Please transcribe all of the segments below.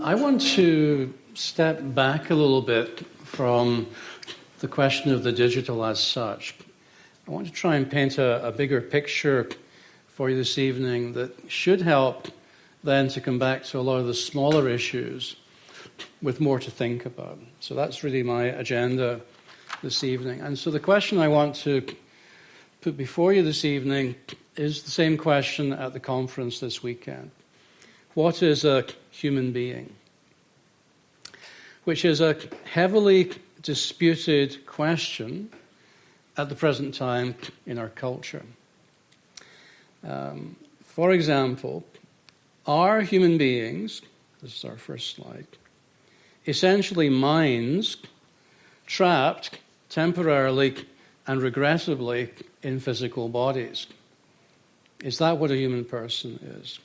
I want to step back a little bit from the question of the digital as such. I want to try and paint a bigger picture for you this evening that should help then to come back to a lot of the smaller issues with more to think about. So that's really my agenda this evening. And so the question I want to put before you this evening is the same question at the conference this weekend. What is a human being? Which is a heavily disputed question at the present time in our culture. For example, are human beings, this is our first slide, essentially minds trapped temporarily and regrettably in physical bodies? Is that what a human person is?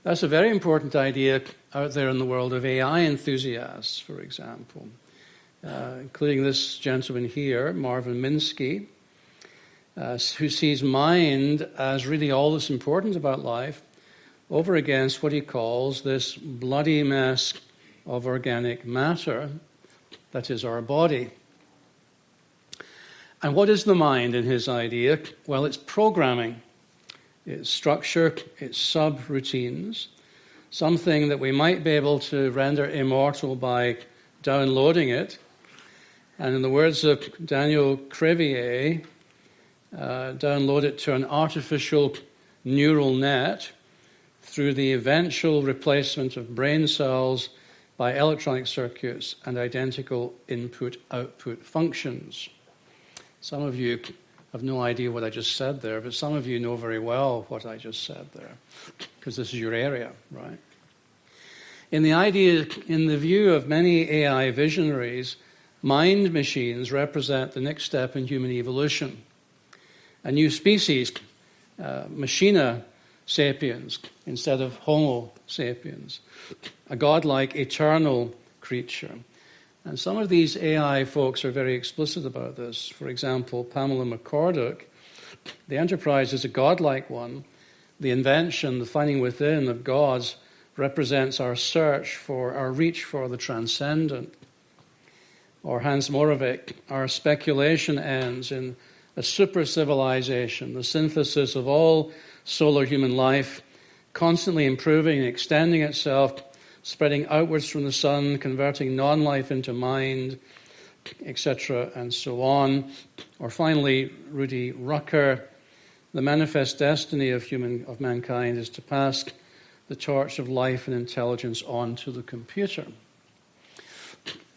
That's a very important idea out there in the world of AI enthusiasts, for example, including this gentleman here, Marvin Minsky, who sees mind as really all that's important about life over against what he calls this bloody mess of organic matter that is our body. And what is the mind in his idea? Well, it's programming. It's structure, it's subroutines, something that we might be able to render immortal by downloading it. And in the words of Daniel Crevier, download it to an artificial neural net through the eventual replacement of brain cells by electronic circuits and identical input-output functions. Some of you have no idea what I just said there, but some of you know very well what I just said there, because this is your area, right? In the view of many AI visionaries, mind machines represent the next step in human evolution. A new species, Machina sapiens, instead of Homo sapiens, a godlike eternal creature. And some of these AI folks are very explicit about this. For example, Pamela McCorduck, the enterprise is a godlike one. The invention, the finding within of gods, represents our search for, our reach for the transcendent. Or Hans Moravec, our speculation ends in a super civilization, the synthesis of all solar human life, constantly improving and extending itself, spreading outwards from the sun, converting non-life into mind, etc., and so on. Or finally, Rudy Rucker, the manifest destiny of mankind is to pass the torch of life and intelligence on to the computer.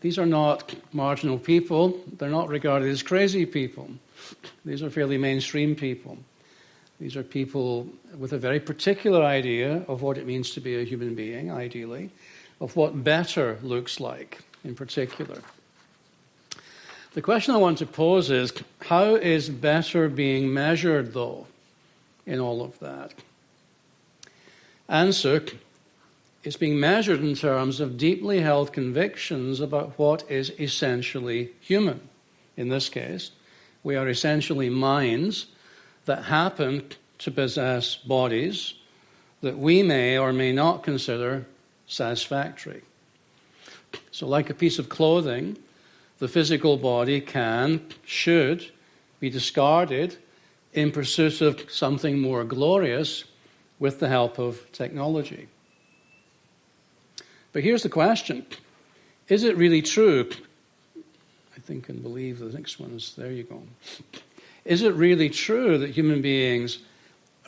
These are not marginal people. They're not regarded as crazy people. These are fairly mainstream people. These are people with a very particular idea of what it means to be a human being, ideally, of what better looks like in particular. The question I want to pose is, how is better being measured, though, in all of that? Answer, it's being measured in terms of deeply held convictions about what is essentially human. In this case, we are essentially minds that happen to possess bodies that we may or may not consider satisfactory. So like a piece of clothing, the physical body should be discarded in pursuit of something more glorious with the help of technology. But here's the question. Is it really true? I think and believe the next one is, there you go. Is it really true that human beings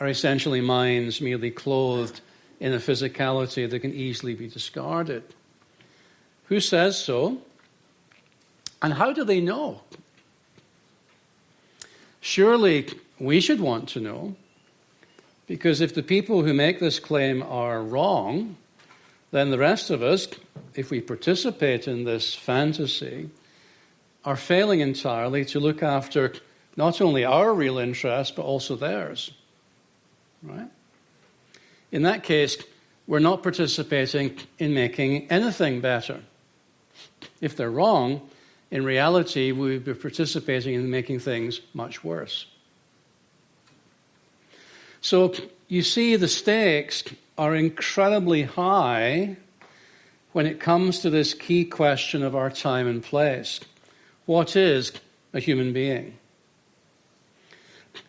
are essentially minds merely clothed in a physicality that can easily be discarded? Who says so? And how do they know? Surely we should want to know, because if the people who make this claim are wrong, then the rest of us, if we participate in this fantasy, are failing entirely to look after not only our real interests, but also theirs. Right? In that case, we're not participating in making anything better. If they're wrong, in reality, we would be participating in making things much worse. So you see, the stakes are incredibly high when it comes to this key question of our time and place. What is a human being?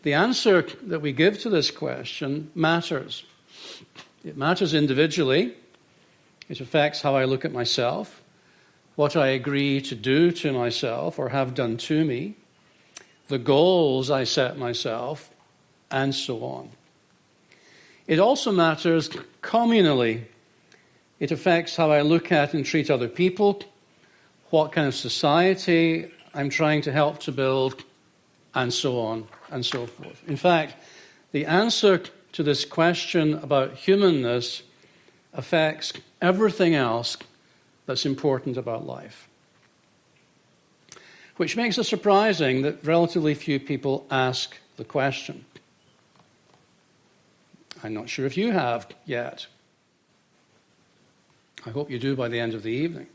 The answer that we give to this question matters. It matters individually. It affects how I look at myself, what I agree to do to myself or have done to me, the goals I set myself, and so on. It also matters communally. It affects how I look at and treat other people, what kind of society I'm trying to help to build, and so on and so forth. In fact, the answer to this question about humanness affects everything else that's important about life. Which makes it surprising that relatively few people ask the question. I'm not sure if you have yet. I hope you do by the end of the evening.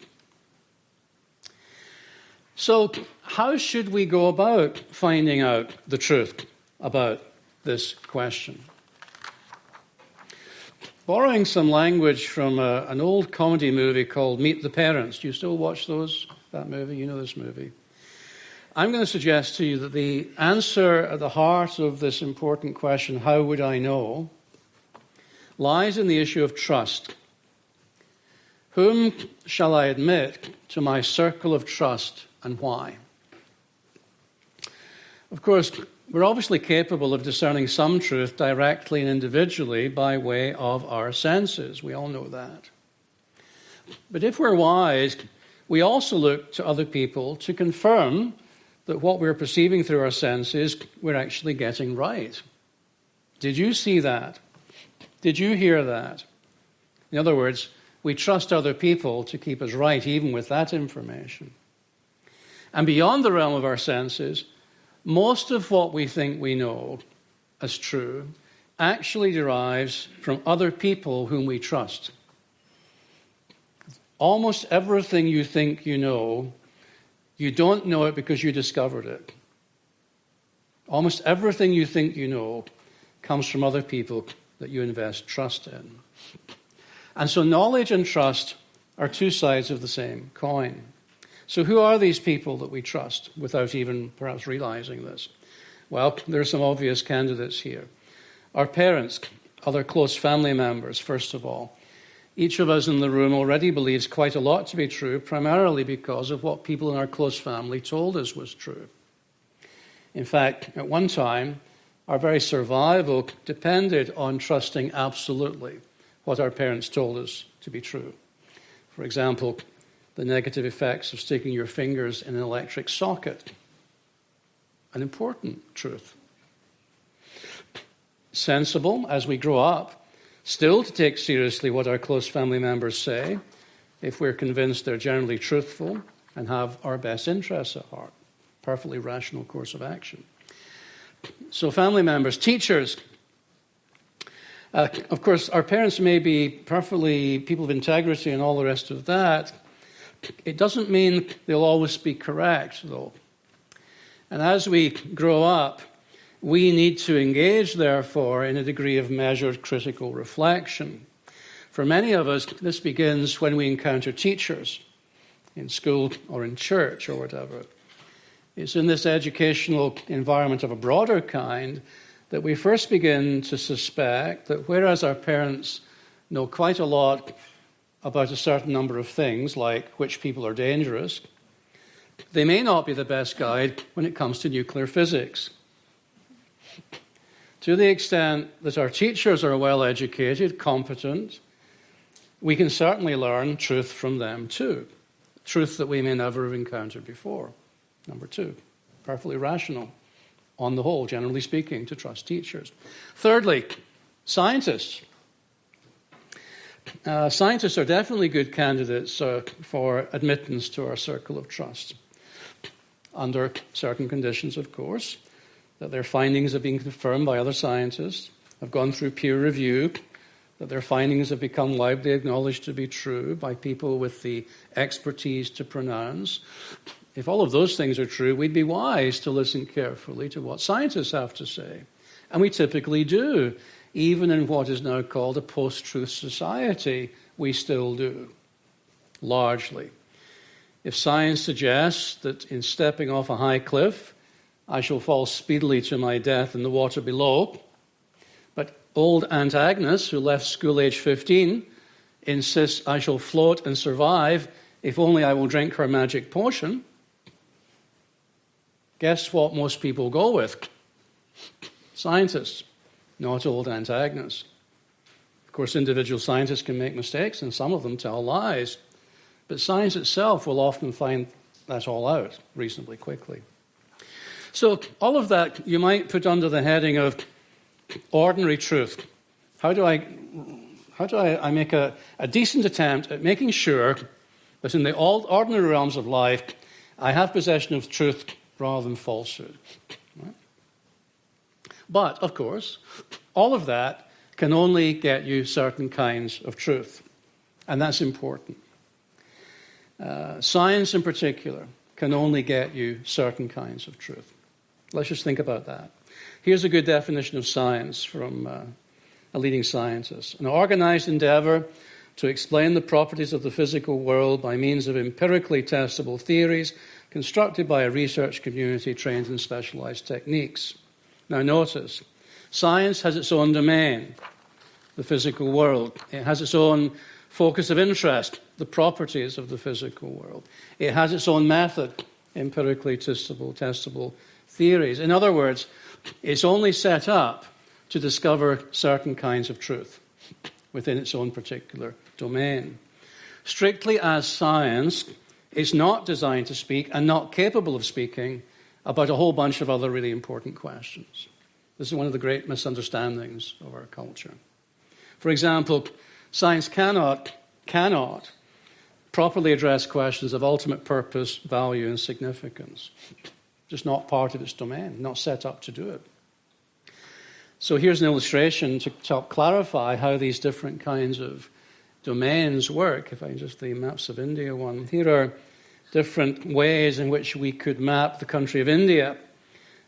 So, how should we go about finding out the truth about this question? Borrowing some language from an old comedy movie called Meet the Parents. Do you still watch that movie? You know this movie. I'm going to suggest to you that the answer at the heart of this important question, how would I know, lies in the issue of trust. Whom shall I admit to my circle of trust and why? Of course, we're obviously capable of discerning some truth directly and individually by way of our senses. We all know that. But if we're wise, we also look to other people to confirm that what we're perceiving through our senses, we're actually getting right. Did you see that? Did you hear that? In other words, we trust other people to keep us right even with that information. And beyond the realm of our senses, most of what we think we know as true actually derives from other people whom we trust. Almost everything you think you know, you don't know it because you discovered it. Almost everything you think you know comes from other people that you invest trust in. And so knowledge and trust are two sides of the same coin. So who are these people that we trust without even perhaps realizing this? Well, there are some obvious candidates here. Our parents, other close family members, first of all. Each of us in the room already believes quite a lot to be true, primarily because of what people in our close family told us was true. In fact, at one time, our very survival depended on trusting absolutely what our parents told us to be true. For example, the negative effects of sticking your fingers in an electric socket. An important truth. Sensible, as we grow up, still to take seriously what our close family members say, if we're convinced they're generally truthful and have our best interests at heart. Perfectly rational course of action. So family members, teachers. Of course, our parents may be perfectly people of integrity and all the rest of that. It doesn't mean they'll always be correct, though. And as we grow up, we need to engage, therefore, in a degree of measured critical reflection. For many of us, this begins when we encounter teachers in school or in church or whatever. It's in this educational environment of a broader kind that we first begin to suspect that whereas our parents know quite a lot about a certain number of things, like which people are dangerous, they may not be the best guide when it comes to nuclear physics. To the extent that our teachers are well educated, competent, we can certainly learn truth from them too. Truth that we may never have encountered before. Number two, perfectly rational, on the whole, generally speaking, to trust teachers. Thirdly, scientists. Scientists are definitely good candidates for admittance to our circle of trust, under certain conditions, of course, that their findings have been confirmed by other scientists, have gone through peer review, that their findings have become widely acknowledged to be true by people with the expertise to pronounce. If all of those things are true, we'd be wise to listen carefully to what scientists have to say. And we typically do. Even in what is now called a post-truth society, we still do. largely. If science suggests that in stepping off a high cliff, I shall fall speedily to my death in the water below, but old Aunt Agnes, who left school age 15, insists I shall float and survive if only I will drink her magic potion, guess what most people go with? Scientists, not old Aunt Agnes. Of course, individual scientists can make mistakes, and some of them tell lies. But science itself will often find that all out reasonably quickly. So all of that you might put under the heading of ordinary truth. How do I make a decent attempt at making sure that in the ordinary realms of life I have possession of truth rather than falsehood? Right? But, of course, all of that can only get you certain kinds of truth. And that's important. Science in particular can only get you certain kinds of truth. Let's just think about that. Here's a good definition of science from a leading scientist. An organized endeavor to explain the properties of the physical world by means of empirically testable theories constructed by a research community trained in specialized techniques. Now notice, science has its own domain, the physical world. It has its own focus of interest, the properties of the physical world. It has its own method, empirically testable theories. In other words, it's only set up to discover certain kinds of truth within its own particular domain. Strictly as science, it's not designed to speak and not capable of speaking about a whole bunch of other really important questions. This is one of the great misunderstandings of our culture. For example, science cannot properly address questions of ultimate purpose, value, and significance. Just not part of its domain, not set up to do it. So here's an illustration to help clarify how these different kinds of domains work. If I just the maps of India one, here are different ways in which we could map the country of India.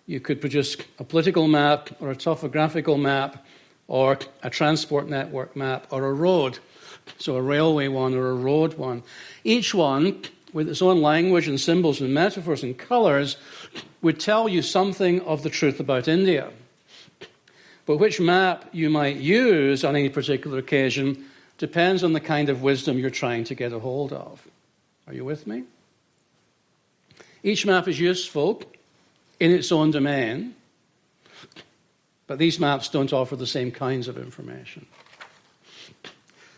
You could produce a political map or a topographical map or a transport network map or a road, so a railway one or a road one. Each one, with its own language and symbols and metaphors and colours, would tell you something of the truth about India. But which map you might use on any particular occasion depends on the kind of wisdom you're trying to get a hold of. Are you with me? Each map is useful in its own domain, but these maps don't offer the same kinds of information.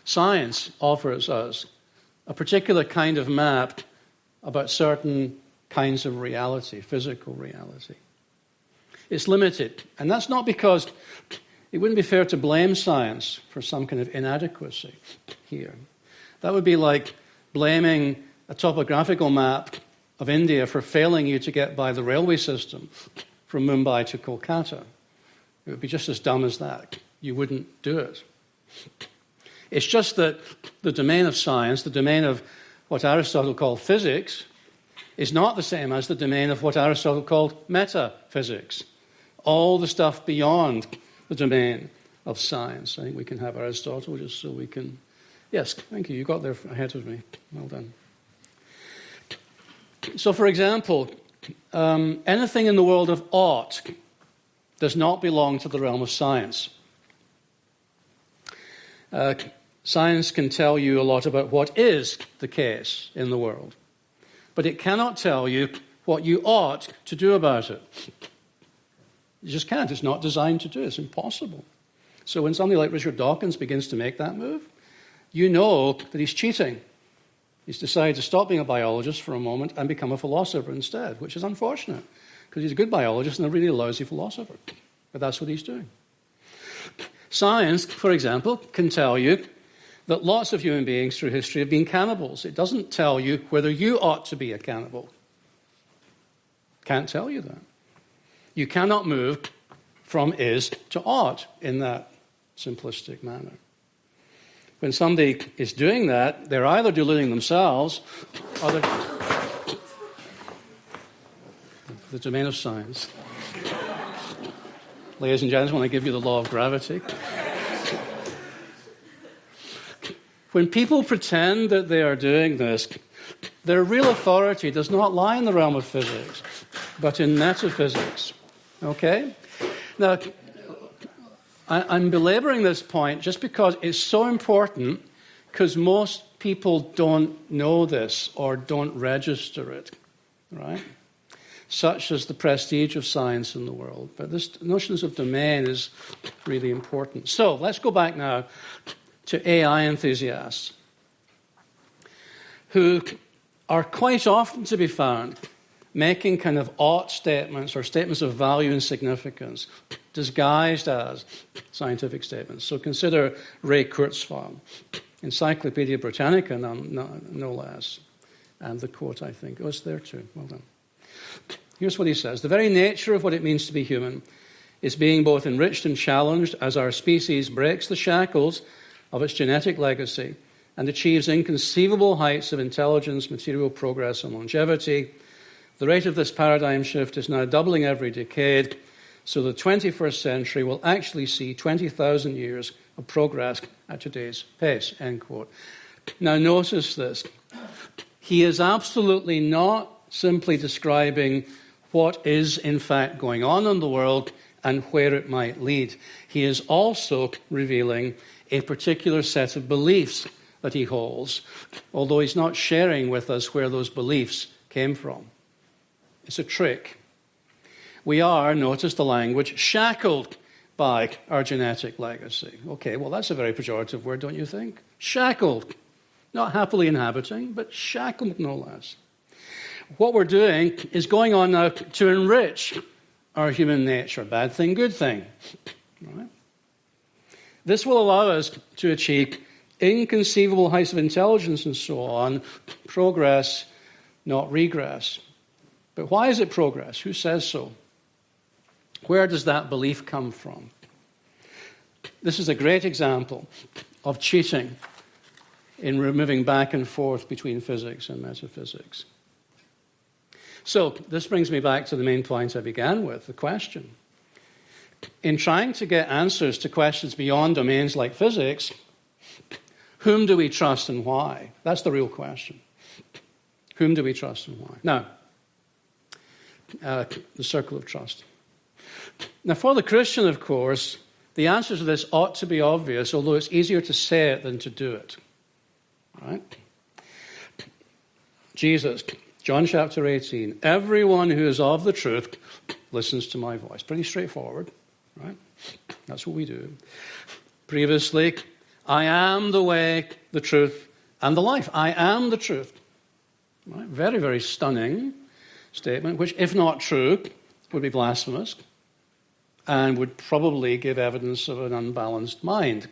Science offers us a particular kind of map about certain kinds of reality, physical reality. It's limited, and that's not because it wouldn't be fair to blame science for some kind of inadequacy here. That would be like blaming a topographical map of India for failing you to get by the railway system from Mumbai to Kolkata. It would be just as dumb as that. You wouldn't do it. It's just that the domain of science, the domain of what Aristotle called physics, is not the same as the domain of what Aristotle called metaphysics. All the stuff beyond the domain of science. I think we can have Aristotle just so we can... Yes, thank you. You got there ahead of me. Well done. So, for example, anything in the world of ought does not belong to the realm of science. Science can tell you a lot about what is the case in the world, but it cannot tell you what you ought to do about it. You just can't. It's not designed to do it. It's impossible. So when somebody like Richard Dawkins begins to make that move, you know that he's cheating. He's decided to stop being a biologist for a moment and become a philosopher instead, which is unfortunate, because he's a good biologist and a really lousy philosopher. But that's what he's doing. Science, for example, can tell you that lots of human beings through history have been cannibals. It doesn't tell you whether you ought to be a cannibal. Can't tell you that. You cannot move from is to ought in that simplistic manner. When somebody is doing that, they're either deluding themselves or they're... The domain of science. Ladies and gentlemen, I give you the law of gravity. When people pretend that they are doing this, their real authority does not lie in the realm of physics, but in metaphysics. Okay? Now, I'm belaboring this point just because it's so important, because most people don't know this or don't register it, right? Such as the prestige of science in the world. But this notions of domain is really important. So let's go back now to AI enthusiasts who are quite often to be found making kind of ought statements or statements of value and significance disguised as scientific statements. So consider Ray Kurzweil, Encyclopedia Britannica, no less. And the quote, I think. Oh, it's there too. Well done. Here's what he says. The very nature of what it means to be human is being both enriched and challenged as our species breaks the shackles of its genetic legacy and achieves inconceivable heights of intelligence, material progress, and longevity. The rate of this paradigm shift is now doubling every decade, so the 21st century will actually see 20,000 years of progress at today's pace, end quote. Now notice this. He is absolutely not simply describing what is in fact going on in the world and where it might lead. He is also revealing a particular set of beliefs that he holds, although he's not sharing with us where those beliefs came from. It's a trick. We are, notice the language, shackled by our genetic legacy. Okay, well, that's a very pejorative word, don't you think? Shackled. Not happily inhabiting, but shackled no less. What we're doing is going on now to enrich our human nature. Bad thing, good thing. Right? This will allow us to achieve inconceivable heights of intelligence and so on. Progress, not regress. But why is it progress? Who says so? Where does that belief come from? This is a great example of cheating in moving back and forth between physics and metaphysics. So this brings me back to the main point I began with, the question. In trying to get answers to questions beyond domains like physics, whom do we trust and why? That's the real question. Whom do we trust and why? Now, the circle of trust. Now, for the Christian, of course, the answer to this ought to be obvious, although it's easier to say it than to do it. Right? Jesus, John chapter 18, everyone who is of the truth listens to my voice. Pretty straightforward, right? That's what we do. Previously, I am the way, the truth, and the life. I am the truth. Right? Very, very stunning statement, which, if not true, would be blasphemous and would probably give evidence of an unbalanced mind.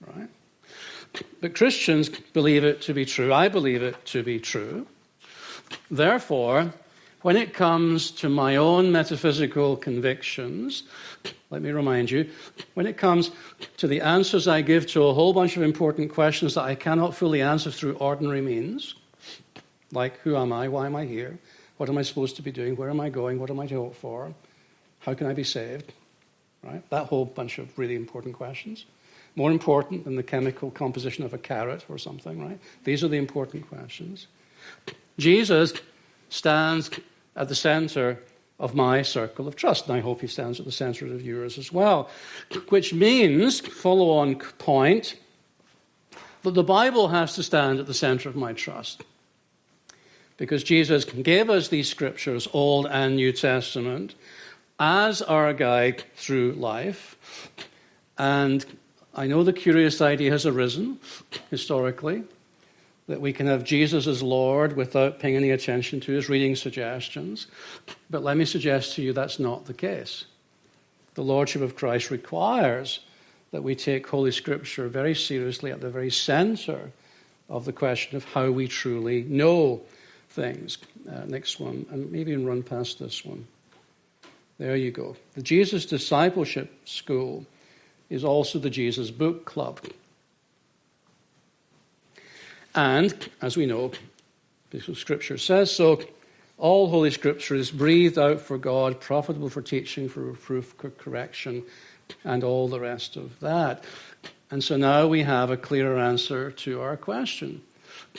Right? But Christians believe it to be true. I believe it to be true. Therefore, when it comes to my own metaphysical convictions, let me remind you, when it comes to the answers I give to a whole bunch of important questions that I cannot fully answer through ordinary means, like who am I, why am I here, what am I supposed to be doing, where am I going, what am I to hope for, how can I be saved, right? That whole bunch of really important questions. More important than the chemical composition of a carrot or something, right? These are the important questions. Jesus stands at the center of my circle of trust, and I hope he stands at the center of yours as well, which means, follow-on point, that the Bible has to stand at the center of my trust, because Jesus gave us these scriptures, Old and New Testament, as our guide through life, and I know the curious idea has arisen historically that we can have Jesus as Lord without paying any attention to his reading suggestions. But let me suggest to you that's not the case. The Lordship of Christ requires that we take Holy Scripture very seriously at the very center of the question of how we truly know things. Next one, and maybe even run past this one. There you go. The Jesus Discipleship School is also the Jesus Book Club. And, as we know, because Scripture says so, all Holy Scripture is breathed out for God, profitable for teaching, for reproof, for correction, and all the rest of that. And so now we have a clearer answer to our question.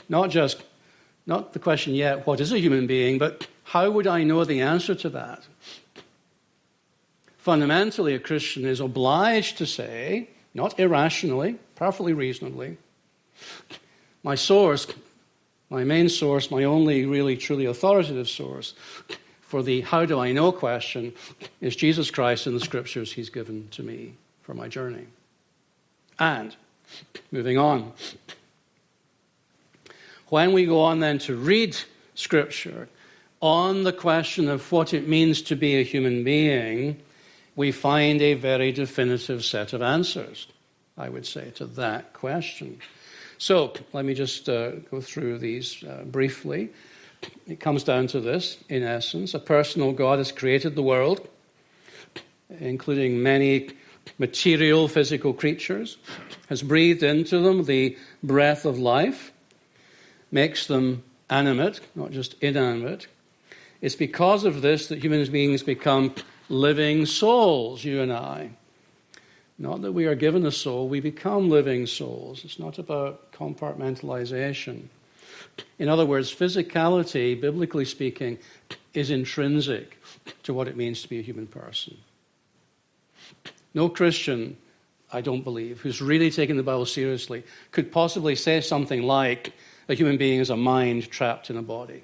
Not the question yet, what is a human being, but how would I know the answer to that? Fundamentally, a Christian is obliged to say, not irrationally, perfectly reasonably, my source, my main source, my only really truly authoritative source for the how do I know question is Jesus Christ and the scriptures he's given to me for my journey. And, moving on, when we go on then to read scripture on the question of what it means to be a human being, we find a very definitive set of answers, I would say, to that question. So let me just go through these briefly. It comes down to this, in essence. A personal God has created the world, including many material, physical creatures, has breathed into them the breath of life, makes them animate, not just inanimate. It's because of this that human beings become living souls, you and I. Not that we are given a soul, we become living souls. It's not about compartmentalization. In other words, physicality, biblically speaking, is intrinsic to what it means to be a human person. No Christian, I don't believe, who's really taking the Bible seriously, could possibly say something like, a human being is a mind trapped in a body.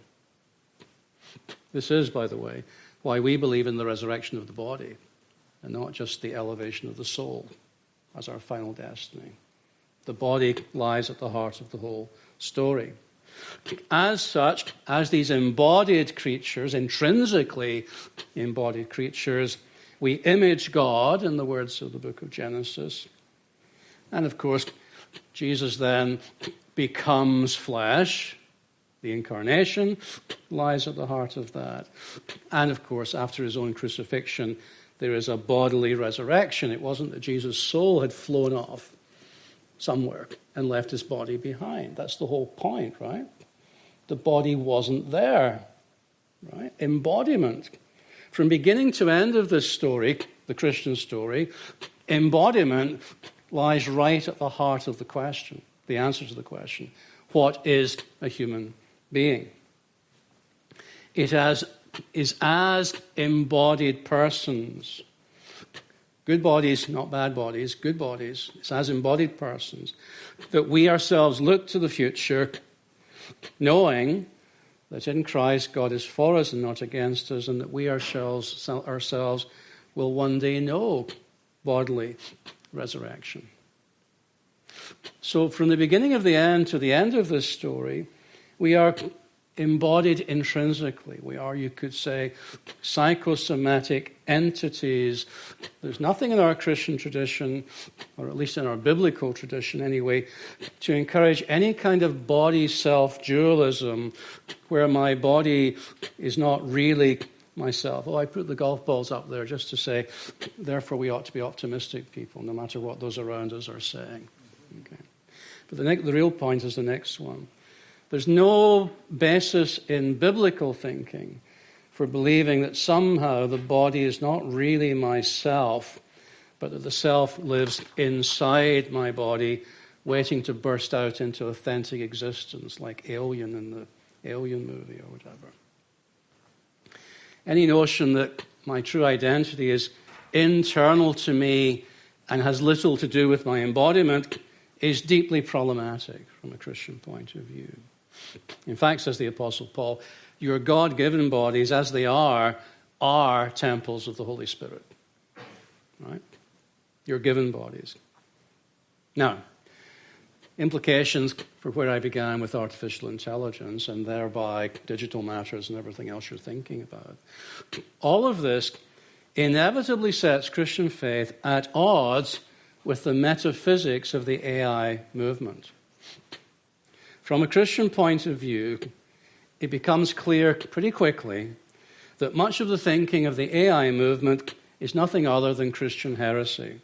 This is, by the way, why we believe in the resurrection of the body and not just the elevation of the soul as our final destiny. The body lies at the heart of the whole story. As such, as these embodied creatures, intrinsically embodied creatures, we image God, in the words of the book of Genesis. And of course, Jesus then becomes flesh. The incarnation lies at the heart of that. And of course, after his own crucifixion, there is a bodily resurrection. It wasn't that Jesus' soul had flown off somewhere and left his body behind. That's the whole point, right? The body wasn't there, right? Embodiment. From beginning to end of this story, the Christian story, embodiment lies right at the heart of the question, the answer to the question. What is a human being? It is as embodied persons. Good bodies, not bad bodies, good bodies. It's as embodied persons that we ourselves look to the future, knowing that in Christ God is for us and not against us, and that we ourselves will one day know bodily resurrection. So from the beginning of the end to the end of this story, we are embodied intrinsically. We are, you could say, psychosomatic entities. There's nothing in our Christian tradition, or at least in our biblical tradition anyway, to encourage any kind of body self-dualism where my body is not really myself. Oh, I put the golf balls up there just to say, therefore we ought to be optimistic people, no matter what those around us are saying. Okay. But the real point is the next one. There's no basis in biblical thinking for believing that somehow the body is not really myself, but that the self lives inside my body, waiting to burst out into authentic existence, like Alien in the Alien movie or whatever. Any notion that my true identity is internal to me and has little to do with my embodiment is deeply problematic from a Christian point of view. In fact, says the Apostle Paul, your God-given bodies, as they are temples of the Holy Spirit. Right? Your given bodies. Now, implications for where I began with artificial intelligence and thereby digital matters and everything else you're thinking about. All of this inevitably sets Christian faith at odds with the metaphysics of the AI movement. From a Christian point of view, it becomes clear pretty quickly that much of the thinking of the AI movement is nothing other than Christian heresy.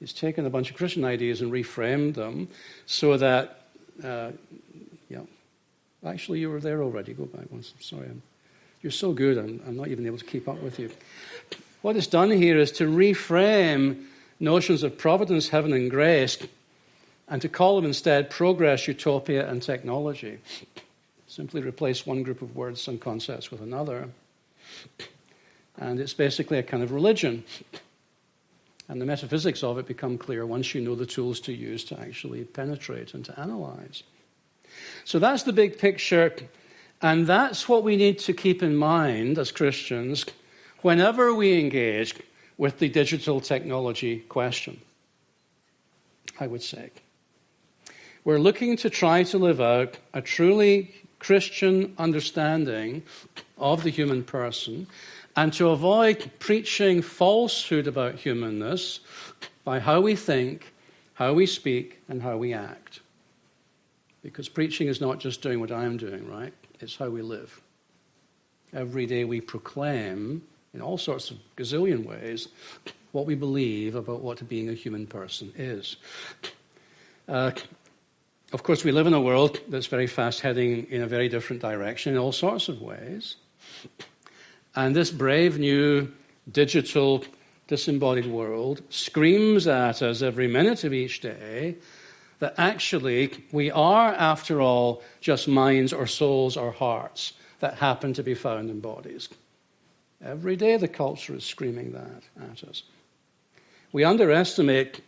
It's taken a bunch of Christian ideas and reframed them so that, actually you were there already, go back once, sorry, you're so good, I'm not even able to keep up with you. What it's done here is to reframe notions of providence, heaven, and grace, and to call them instead progress, utopia, and technology. Simply replace one group of words and concepts with another. And it's basically a kind of religion. And the metaphysics of it become clear once you know the tools to use to actually penetrate and to analyze. So that's the big picture, and that's what we need to keep in mind as Christians whenever we engage with the digital technology question, I would say. We're looking to try to live out a truly Christian understanding of the human person and to avoid preaching falsehood about humanness by how we think, how we speak, and how we act. Because preaching is not just doing what I'm doing, right? It's how we live. Every day we proclaim, in all sorts of gazillion ways, what we believe about what being a human person is. Of course, we live in a world that's very fast heading in a very different direction in all sorts of ways. And this brave new digital disembodied world screams at us every minute of each day that actually we are, after all, just minds or souls or hearts that happen to be found in bodies. Every day the culture is screaming that at us. We underestimate,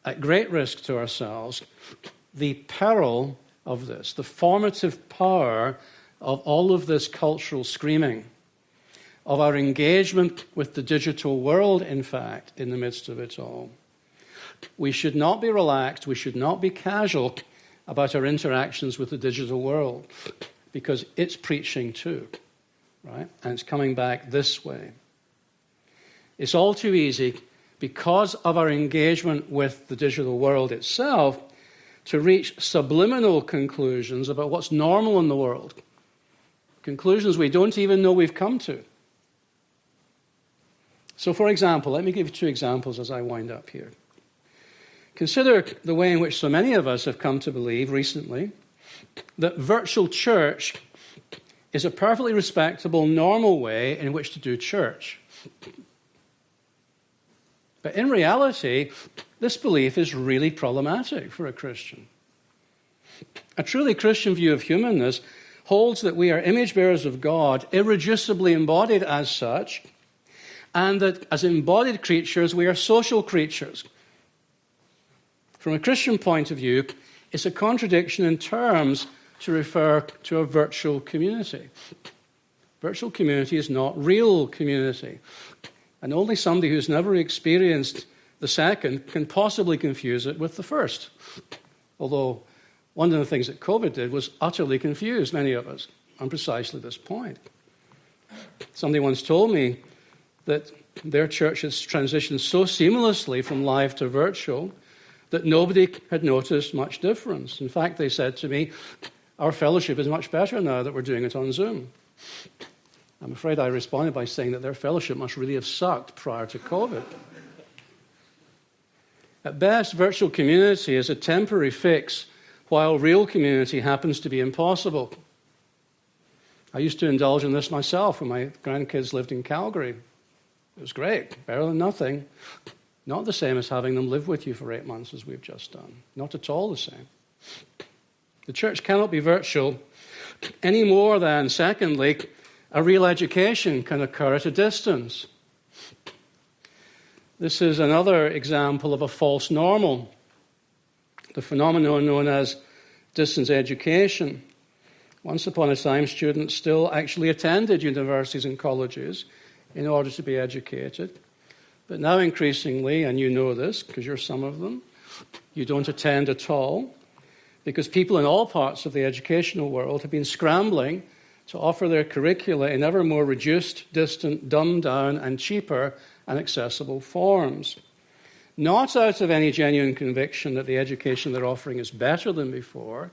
at great risk to ourselves, the peril of this, the formative power of all of this cultural screaming, of our engagement with the digital world, in fact, in the midst of it all. We should not be relaxed, we should not be casual about our interactions with the digital world, because it's preaching too, right? And it's coming back this way. It's all too easy, because of our engagement with the digital world itself, to reach subliminal conclusions about what's normal in the world. Conclusions we don't even know we've come to. So, for example, let me give you two examples as I wind up here. Consider the way in which so many of us have come to believe recently that virtual church is a perfectly respectable, normal way in which to do church. But in reality, this belief is really problematic for a Christian. A truly Christian view of humanness holds that we are image bearers of God, irreducibly embodied as such, and that as embodied creatures, we are social creatures. From a Christian point of view, it's a contradiction in terms to refer to a virtual community. Virtual community is not real community. And only somebody who's never experienced the second can possibly confuse it with the first. Although one of the things that COVID did was utterly confuse many of us on precisely this point. Somebody once told me that their church has transitioned so seamlessly from live to virtual that nobody had noticed much difference. In fact, they said to me, our fellowship is much better now that we're doing it on Zoom. I'm afraid I responded by saying that their fellowship must really have sucked prior to COVID. At best, virtual community is a temporary fix, while real community happens to be impossible. I used to indulge in this myself when my grandkids lived in Calgary. It was great, better than nothing. Not the same as having them live with you for 8 months as we've just done. Not at all the same. The church cannot be virtual any more than, secondly, a real education can occur at a distance. This is another example of a false normal, the phenomenon known as distance education. Once upon a time, students still actually attended universities and colleges in order to be educated. But now increasingly, and you know this because you're some of them, you don't attend at all because people in all parts of the educational world have been scrambling to offer their curricula in ever more reduced, distant, dumbed down, and cheaper and accessible forms. Not out of any genuine conviction that the education they're offering is better than before.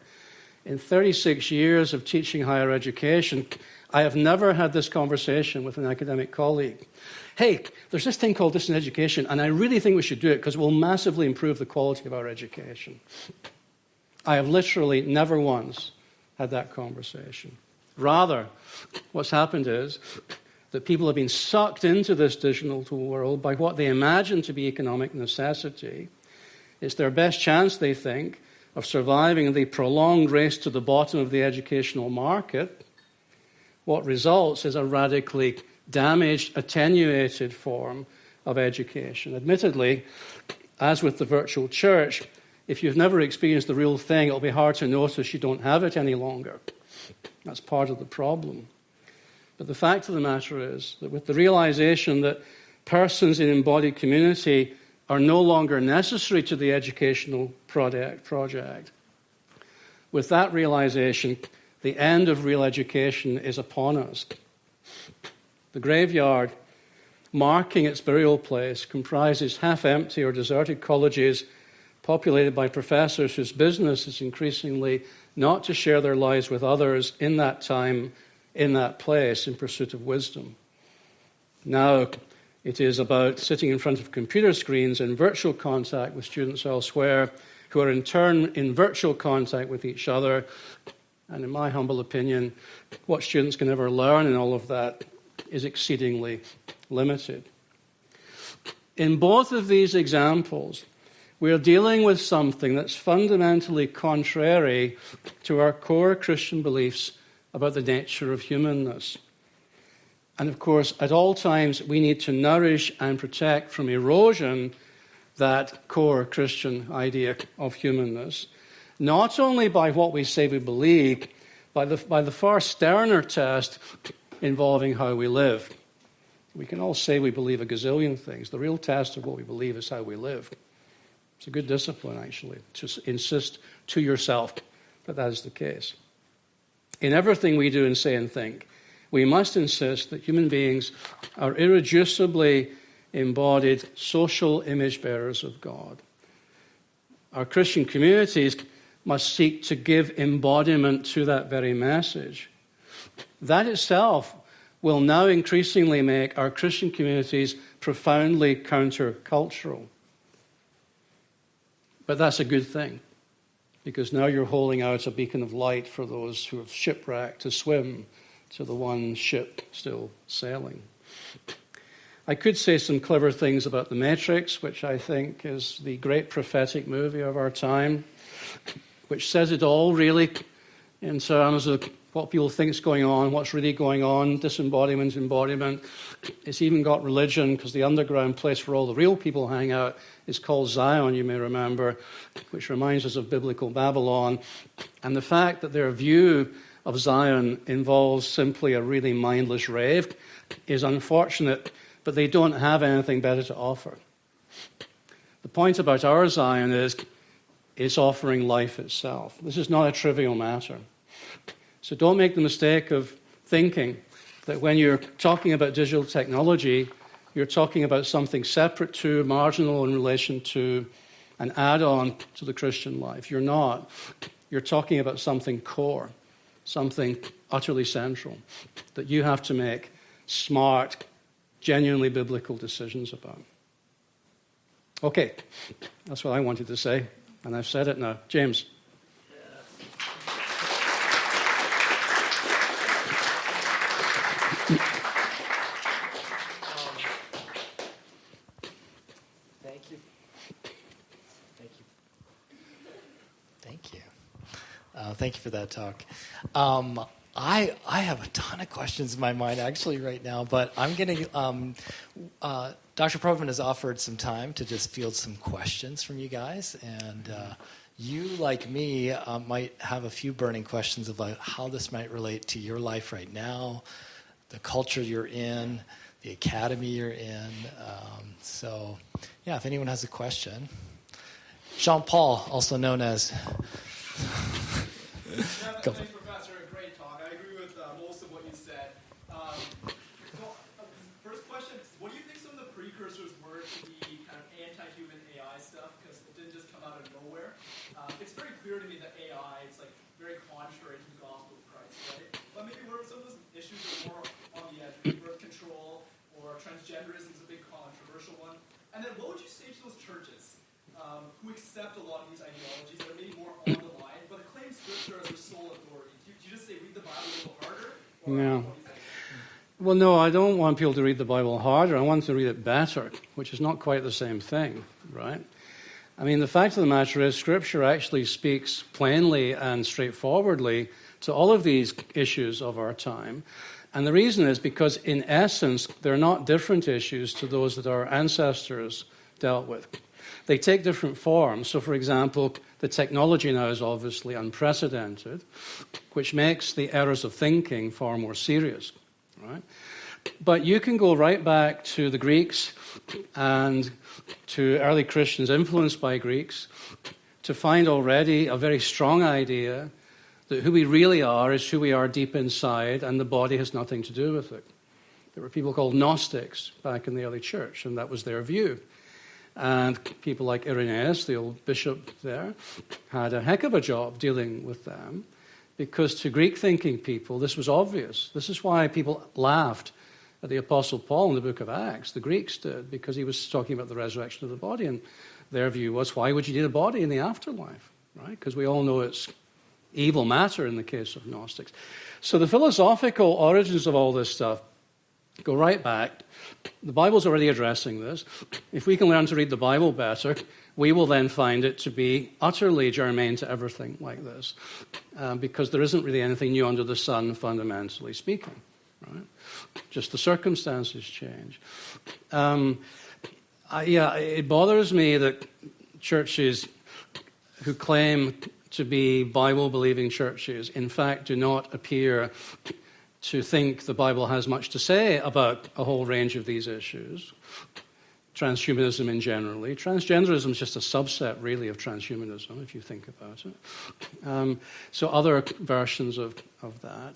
In 36 years of teaching higher education, I have never had this conversation with an academic colleague. Hey, there's this thing called distance education, and I really think we should do it because it will massively improve the quality of our education. I have literally never once had that conversation. Rather, what's happened is that people have been sucked into this digital world by what they imagine to be economic necessity. It's their best chance, they think, of surviving the prolonged race to the bottom of the educational market. What results is a radically damaged, attenuated form of education. Admittedly, as with the virtual church, if you've never experienced the real thing, it'll be hard to notice you don't have it any longer. That's part of the problem. But the fact of the matter is that with the realization that persons in embodied community are no longer necessary to the educational project, with that realization, the end of real education is upon us. The graveyard, marking its burial place, comprises half-empty or deserted colleges populated by professors whose business is increasingly not to share their lives with others in that time, in that place, in pursuit of wisdom. Now it is about sitting in front of computer screens in virtual contact with students elsewhere, who are in turn in virtual contact with each other. And in my humble opinion, what students can ever learn in all of that is exceedingly limited. In both of these examples, we are dealing with something that's fundamentally contrary to our core Christian beliefs about the nature of humanness. And of course, at all times, we need to nourish and protect from erosion that core Christian idea of humanness, not only by what we say we believe, by the far sterner test involving how we live. We can all say we believe a gazillion things. The real test of what we believe is how we live. It's a good discipline, actually, to insist to yourself that that is the case. In everything we do and say and think, we must insist that human beings are irreducibly embodied social image bearers of God. Our Christian communities must seek to give embodiment to that very message. That itself will now increasingly make our Christian communities profoundly countercultural. But that's a good thing, because now you're holding out a beacon of light for those who have shipwrecked to swim to the one ship still sailing. I could say some clever things about The Matrix, which I think is the great prophetic movie of our time, which says it all, really, in terms of what people think is going on, what's really going on, disembodiment, embodiment. It's even got religion, because the underground place where all the real people hang out is called Zion, you may remember, which reminds us of biblical Babylon. And the fact that their view of Zion involves simply a really mindless rave is unfortunate, but they don't have anything better to offer. The point about our Zion is it's offering life itself. This is not a trivial matter. So don't make the mistake of thinking that when you're talking about digital technology, you're talking about something separate to, marginal in relation to, an add-on to the Christian life. You're not. You're talking about something core, something utterly central that you have to make smart, genuinely biblical decisions about. Okay, that's what I wanted to say, and I've said it now. James. Thank you for that talk. I have a ton of questions in my mind actually right now, but I'm going to. Dr. Provan has offered some time to just field some questions from you guys, and you, like me, might have a few burning questions about how this might relate to your life right now, the culture you're in, the academy you're in. So, yeah, if anyone has a question. Jean-Paul, also known as... Thanks, Professor. Great talk. I agree with most of what you said. First question, what do you think some of the precursors were to the kind of anti-human AI stuff? Because it didn't just come out of nowhere. It's very clear to me that AI is like very contrary to the gospel of Christ, right? But maybe were some of those issues more on the edge, birth control or transgenderism is a big controversial one. And then what would you say to those churches who accept a lot of these ideologies that are maybe more on the line, but claim Scripture as their sole authority? Do you just say read the Bible a little harder? Or No. Well, no, I don't want people to read the Bible harder. I want them to read it better, which is not quite the same thing, right? I mean, the fact of the matter is Scripture actually speaks plainly and straightforwardly to all of these issues of our time. And the reason is because, in essence, they're not different issues to those that our ancestors dealt with. They take different forms. So, for example, the technology now is obviously unprecedented, which makes the errors of thinking far more serious, right? But you can go right back to the Greeks and to early Christians influenced by Greeks to find already a very strong idea that who we really are is who we are deep inside, and the body has nothing to do with it. There were people called Gnostics back in the early church, and that was their view. And people like Irenaeus, the old bishop there, had a heck of a job dealing with them, because to Greek-thinking people, this was obvious. This is why people laughed at the Apostle Paul in the book of Acts. The Greeks did, because he was talking about the resurrection of the body, and their view was, why would you need a body in the afterlife? Right? Because we all know it's evil matter in the case of Gnostics. So the philosophical origins of all this stuff go right back. The Bible's already addressing this. If we can learn to read the Bible better, we will then find it to be utterly germane to everything like this, because there isn't really anything new under the sun, fundamentally speaking. Right? Just the circumstances change. It bothers me that churches who claim to be Bible-believing churches, in fact, do not appear to think the Bible has much to say about a whole range of these issues. Transhumanism in generally. Transgenderism is just a subset, really, of transhumanism, if you think about it. So other versions of that.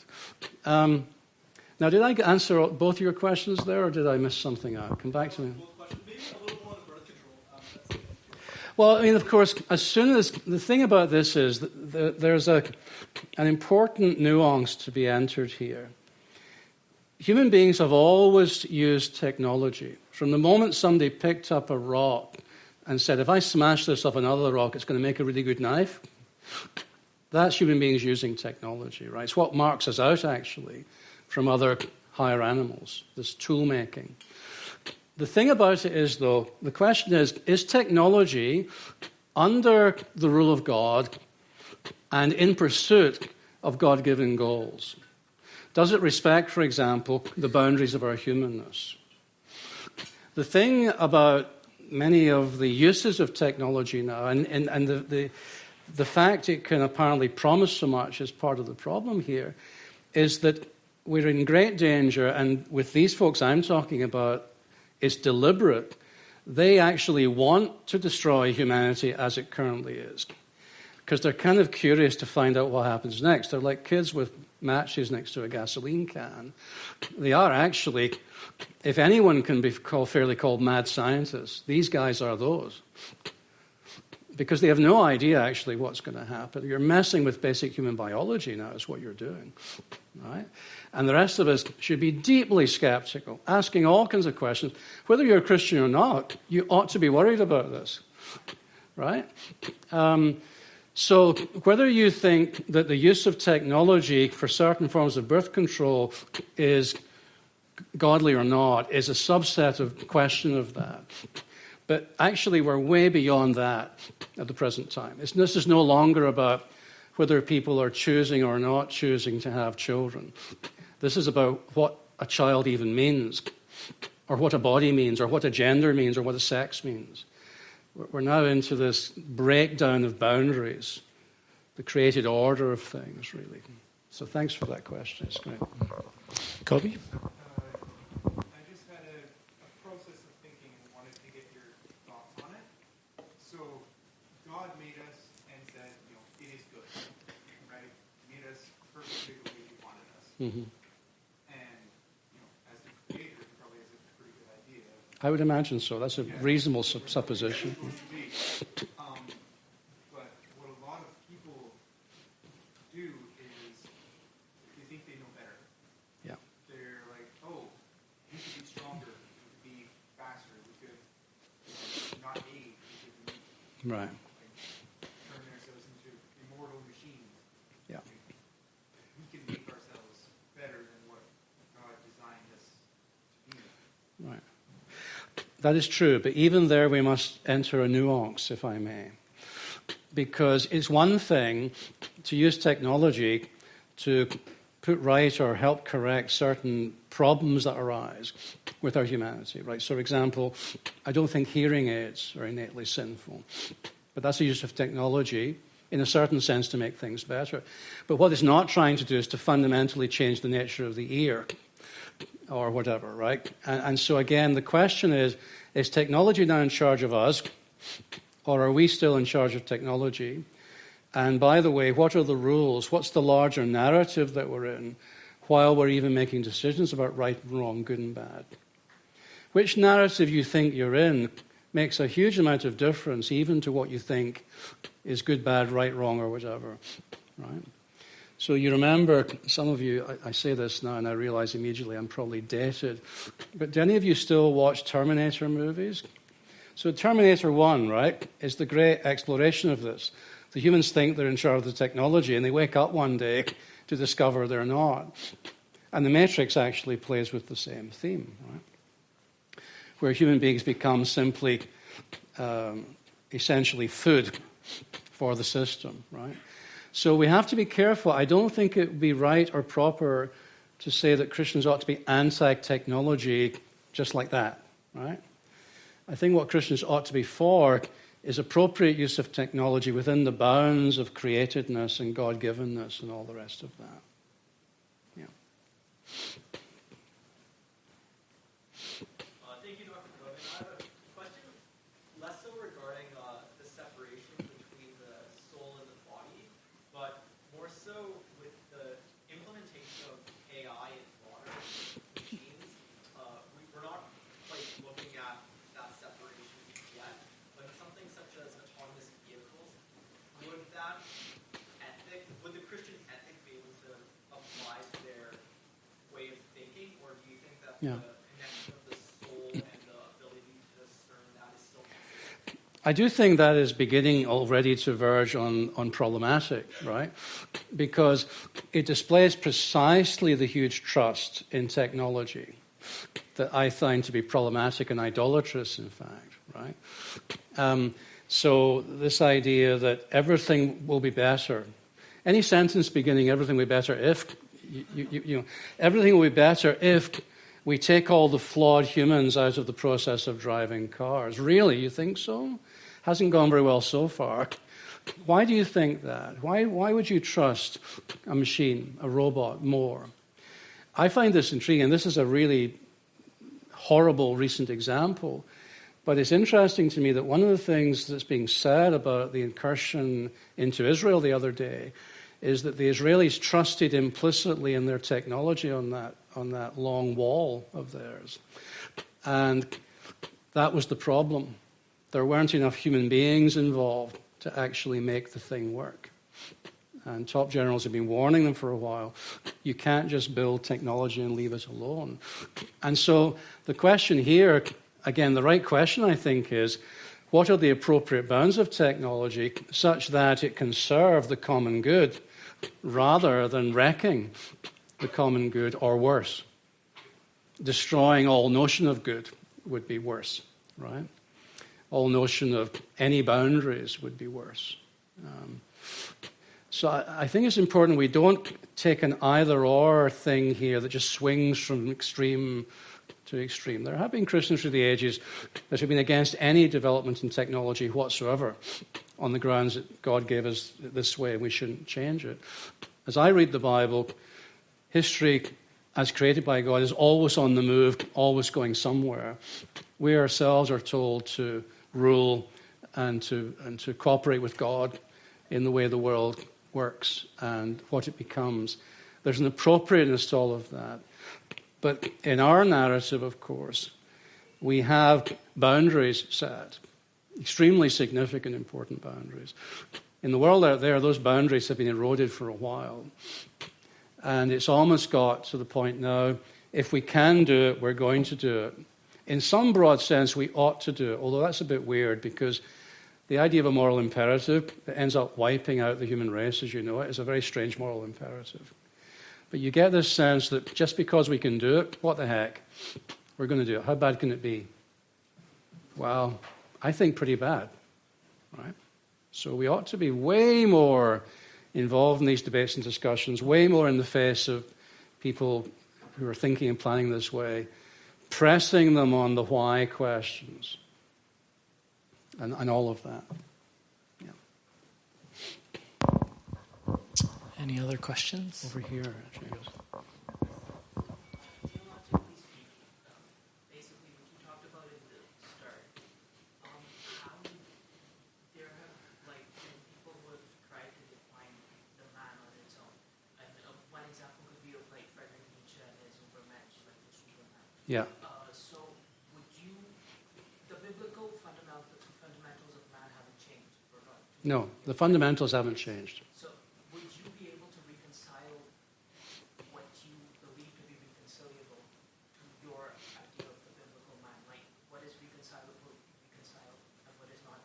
Now, did I answer both your questions there, or did I miss something out? Come back to me. Maybe a little more on birth control. Well, I mean, of course, as soon as the thing about this is that there's an important nuance to be entered here. Human beings have always used technology. From the moment somebody picked up a rock and said, if I smash this off another rock, it's going to make a really good knife, that's human beings using technology, right? It's what marks us out, actually, from other higher animals, this tool making. The thing about it is, though, the question is technology under the rule of God and in pursuit of God-given goals? Does it respect, for example, the boundaries of our humanness? The thing about many of the uses of technology now, and the fact it can apparently promise so much is part of the problem here, is that we're in great danger, and with these folks I'm talking about, it's deliberate. They actually want to destroy humanity as it currently is, because they're kind of curious to find out what happens next. They're like kids with matches next to a gasoline can. They are actually, if anyone can be fairly called mad scientists, these guys are those. Because they have no idea actually what's going to happen. You're messing with basic human biology now is what you're doing, right? And the rest of us should be deeply skeptical, asking all kinds of questions. Whether you're a Christian or not, you ought to be worried about this, right? So whether you think that the use of technology for certain forms of birth control is godly or not is a subset of question of that. But actually, we're way beyond that at the present time. This is no longer about whether people are choosing or not choosing to have children. This is about what a child even means, or what a body means, or what a gender means, or what a sex means. We're now into this breakdown of boundaries, the created order of things, really. So thanks for that question. It's great. Kobe? I just had a process of thinking and wanted to get your thoughts on it. So God made us and said, it is good, right? He made us perfectly the way He wanted us. Mm-hmm. And, as the creator, He probably has a pretty good idea. I would imagine so. That's a reasonable supposition. But what a lot of people do is they think they know better. Yeah. They're like, oh, we could be stronger, we could be faster, we could not age, we could be Right. turn ourselves into immortal machines. Yeah. We can make ourselves better than what God designed us That is true, but even there we must enter a nuance, if I may. Because it's one thing to use technology to put right or help correct certain problems that arise with our humanity, right? So, for example, I don't think hearing aids are innately sinful, but that's a use of technology in a certain sense to make things better. But what it's not trying to do is to fundamentally change the nature of the ear or whatever, right? And so, again, the question is technology now in charge of us, or are we still in charge of technology? And by the way, what are the rules? What's the larger narrative that we're in while we're even making decisions about right and wrong, good and bad? Which narrative you think you're in makes a huge amount of difference even to what you think is good, bad, right, wrong, or whatever, right? So you remember, some of you, I say this now and I realize immediately I'm probably dated, but do any of you still watch Terminator movies? So Terminator 1, right, is the great exploration of this. The humans think they're in charge of the technology, and they wake up one day to discover they're not. And the Matrix actually plays with the same theme, right? Where human beings become simply, essentially food for the system, right? So we have to be careful. I don't think it would be right or proper to say that Christians ought to be anti-technology just like that, right? I think what Christians ought to be for is appropriate use of technology within the bounds of createdness and God-givenness and all the rest of that. Yeah. Thank you, Dr. Provan. I have a question less so regarding the separation between the soul and the body, but more so with the implementation of AI in modern machines. We're not quite looking at that separation yet. But something such as autonomous vehicles, would the Christian ethic be able to apply to their way of thinking, or do you think that the connection of the soul and the ability to discern that is still possible? I do think that is beginning already to verge on problematic, right? Because it displays precisely the huge trust in technology that I find to be problematic and idolatrous, in fact, right? So this idea that everything will be better. Any sentence beginning, everything will be better if, everything will be better if we take all the flawed humans out of the process of driving cars. Really, you think so? Hasn't gone very well so far. Why do you think that? Why would you trust a machine, a robot, more? I find this intriguing. This is a really horrible recent example. But it's interesting to me that one of the things that's being said about the incursion into Israel the other day is that the Israelis trusted implicitly in their technology on that long wall of theirs. And that was the problem. There weren't enough human beings involved to actually make the thing work. And top generals have been warning them for a while. You can't just build technology and leave it alone. And so the question here, again, the right question, I think, is what are the appropriate bounds of technology such that it can serve the common good rather than wrecking the common good, or worse? Destroying all notion of good would be worse, right? All notion of any boundaries would be worse. So I think it's important we don't take an either-or thing here that just swings from extreme to extreme. There have been Christians through the ages that have been against any development in technology whatsoever on the grounds that God gave us this way and we shouldn't change it. As I read the Bible, history as created by God is always on the move, always going somewhere. We ourselves are told to rule and to cooperate with God in the way the world works and what it becomes. There's an appropriateness to all of that. But in our narrative, of course, we have boundaries set, extremely significant, important boundaries. In the world out there, those boundaries have been eroded for a while. And it's almost got to the point now, if we can do it, we're going to do it. In some broad sense, we ought to do it, although that's a bit weird because the idea of a moral imperative that ends up wiping out the human race as you know it is a very strange moral imperative. But you get this sense that just because we can do it, what the heck? We're going to do it. How bad can it be? Well, I think pretty bad, right? So we ought to be way more involved in these debates and discussions, way more in the face of people who are thinking and planning this way, pressing them on the why questions and all of that. Yeah. Any other questions? Over here, actually. Yeah. So, the biblical fundamentals of man haven't changed, or not? No, the fundamentals haven't changed. So, would you be able to reconcile what you believe to be reconcilable to your idea of the biblical man? Like, what is reconcilable, and what is not?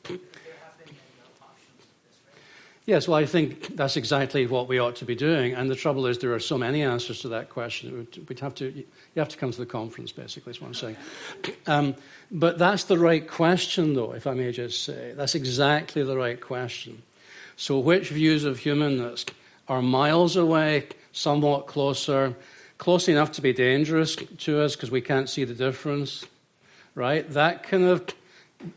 Because there have been many options of this, right? Yes, well, I think that's exactly what we ought to be doing. And the trouble is there are so many answers to that question. You have to come to the conference, basically, is what I'm saying. But that's the right question, though, if I may just say. That's exactly the right question. So which views of humanness are miles away, somewhat closer, close enough to be dangerous to us because we can't see the difference, right? That kind of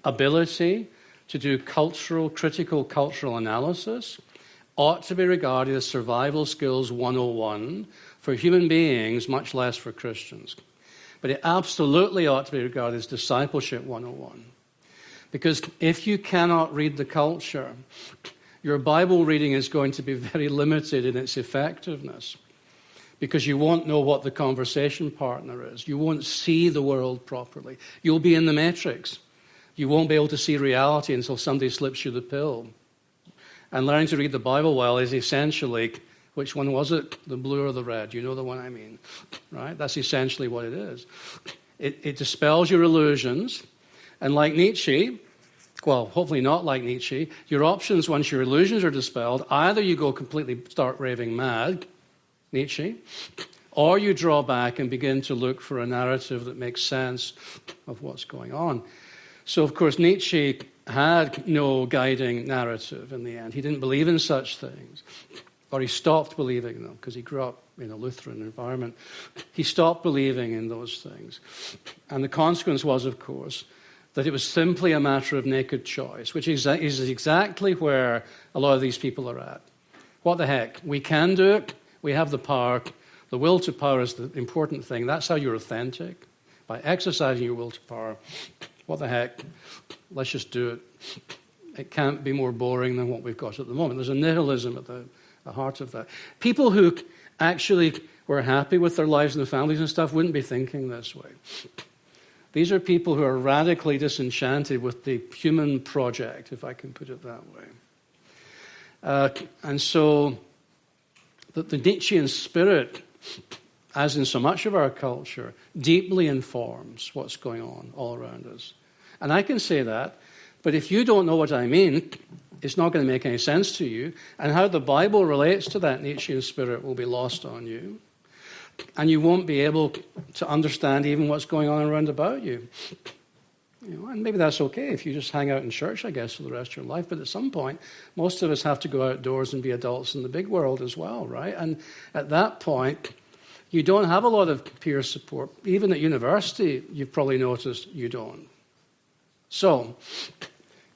ability to do critical cultural analysis ought to be regarded as survival skills 101 for human beings, much less for Christians. But it absolutely ought to be regarded as discipleship 101. Because if you cannot read the culture, your Bible reading is going to be very limited in its effectiveness. Because you won't know what the conversation partner is. You won't see the world properly. You'll be in the matrix. You won't be able to see reality until somebody slips you the pill. And learning to read the Bible well is essentially, which one was it? The blue or the red? You know the one I mean, right? That's essentially what it is. It dispels your illusions. And like Nietzsche, well, hopefully not like Nietzsche, your options once your illusions are dispelled, either you go completely start raving mad, Nietzsche, or you draw back and begin to look for a narrative that makes sense of what's going on. So, of course, Nietzsche had no guiding narrative in the end. He didn't believe in such things, or he stopped believing in them because he grew up in a Lutheran environment. He stopped believing in those things. And the consequence was, of course, that it was simply a matter of naked choice, which is exactly where a lot of these people are at. What the heck? We can do it. We have the power. The will to power is the important thing. That's how you're authentic, by exercising your will to power. What the heck? Let's just do it. It can't be more boring than what we've got at the moment. There's a nihilism at the heart of that. People who actually were happy with their lives and their families and stuff wouldn't be thinking this way. These are people who are radically disenchanted with the human project, if I can put it that way. And so the Nietzschean spirit, as in so much of our culture, deeply informs what's going on all around us. And I can say that, but if you don't know what I mean, it's not going to make any sense to you. And how the Bible relates to that Nietzschean spirit will be lost on you. And you won't be able to understand even what's going on around about you. And maybe that's okay if you just hang out in church, I guess, for the rest of your life. But at some point, most of us have to go outdoors and be adults in the big world as well, right? And at that point, you don't have a lot of peer support. Even at university, you've probably noticed you don't. So,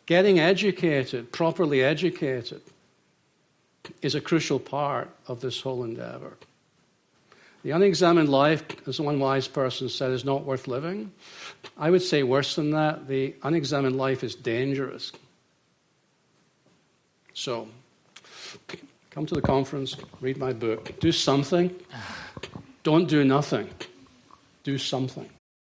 getting educated, properly educated, is a crucial part of this whole endeavor. The unexamined life, as one wise person said, is not worth living. I would say worse than that. The unexamined life is dangerous. So, come to the conference, read my book, do something. Don't do nothing. Do something.